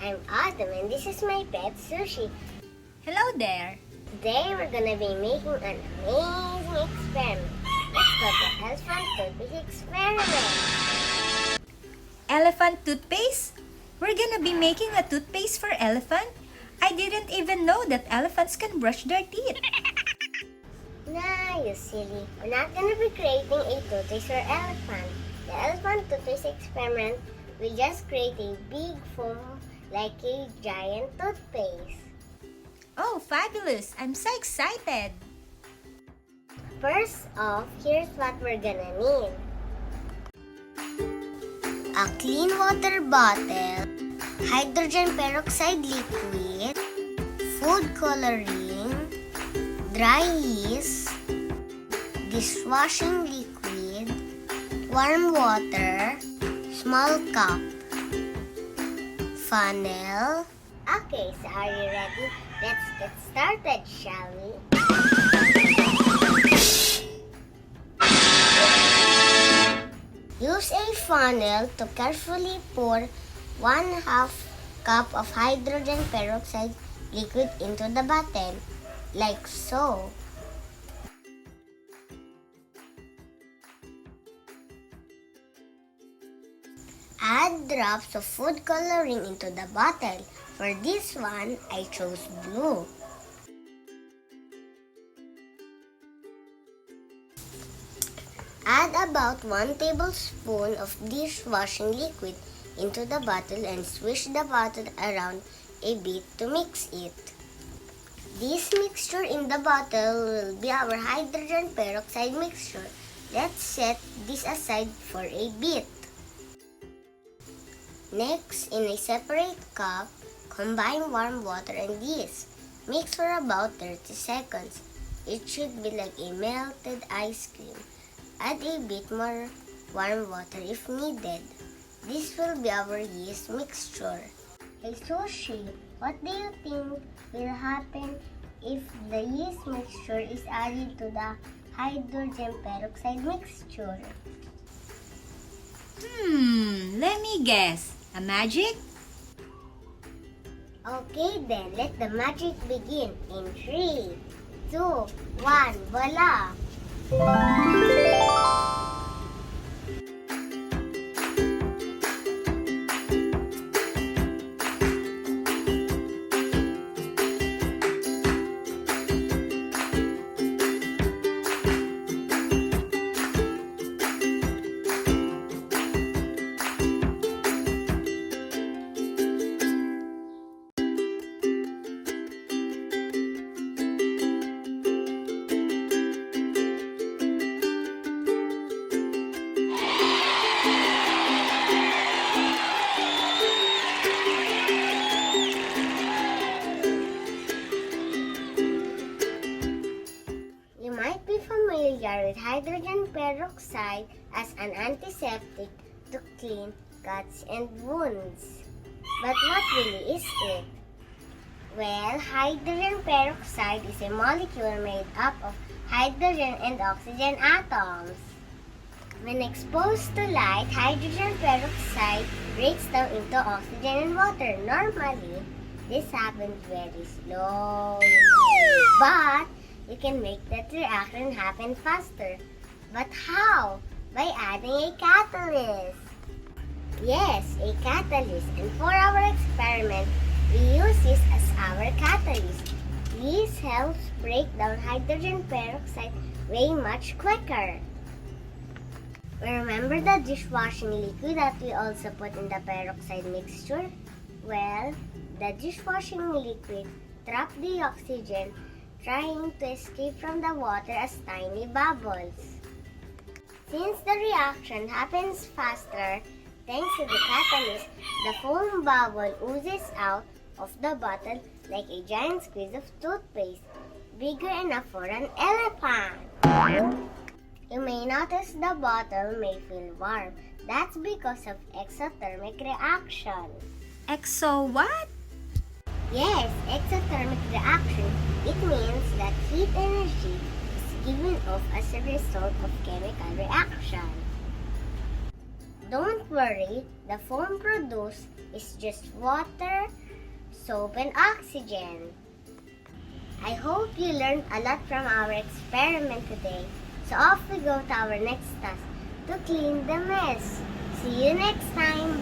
I'm Autumn and this is my pet Sushi. Hello there! Today we're gonna be making an amazing experiment. Let's go to Elephant Toothpaste experiment. Elephant toothpaste? We're gonna be making a toothpaste for elephant? I didn't even know that elephants can brush their teeth. Nah, you silly. We're not gonna be creating a toothpaste for elephant. The elephant toothpaste experiment will just create a big foam like a giant toothpaste. Oh, fabulous! I'm so excited! First off, here's what we're gonna need. A clean water bottle, hydrogen peroxide liquid, food coloring, dry yeast, dishwashing liquid, warm water, small cup, funnel. Okay, so are you ready? Let's get started, shall we? Use a funnel to carefully pour 1/2 cup of hydrogen peroxide liquid into the bottle, like so. Add drops of food coloring into the bottle. For this one, I chose blue. Add about 1 tablespoon of dishwashing liquid into the bottle and swish the bottle around a bit to mix it. This mixture in the bottle will be our hydrogen peroxide mixture. Let's set this aside for a bit. Next, in a separate cup, combine warm water and yeast. Mix for about 30 seconds. It should be like a melted ice cream. Add a bit more warm water if needed. This will be our yeast mixture. Hey Sushi, what do you think will happen if the yeast mixture is added to the hydrogen peroxide mixture? Let me guess. A magic? Okay then, let the magic begin in 3, 2, 1, voila! You might be familiar with hydrogen peroxide as an antiseptic to clean cuts and wounds. But what really is it? Well, hydrogen peroxide is a molecule made up of hydrogen and oxygen atoms. When exposed to light, hydrogen peroxide breaks down into oxygen and water. Normally, this happens very slowly, but you can make that reaction happen faster. But how? By adding a catalyst. Yes, a catalyst. And for our experiment, we use this as our catalyst. This helps break down hydrogen peroxide way much quicker. Remember the dishwashing liquid that we also put in the peroxide mixture? Well, the dishwashing liquid traps the oxygen, trying to escape from the water as tiny bubbles. Since the reaction happens faster, thanks to the catalyst, the foam bubble oozes out of the bottle like a giant squeeze of toothpaste, bigger enough for an elephant. You may notice the bottle may feel warm. That's because of exothermic reaction. Exo what? Yes, exothermic reaction. It means that heat energy is given off as a result of chemical reaction. Don't worry, the foam produced is just water, soap, and oxygen. I hope you learned a lot from our experiment today. So off we go to our next task to clean the mess. See you next time!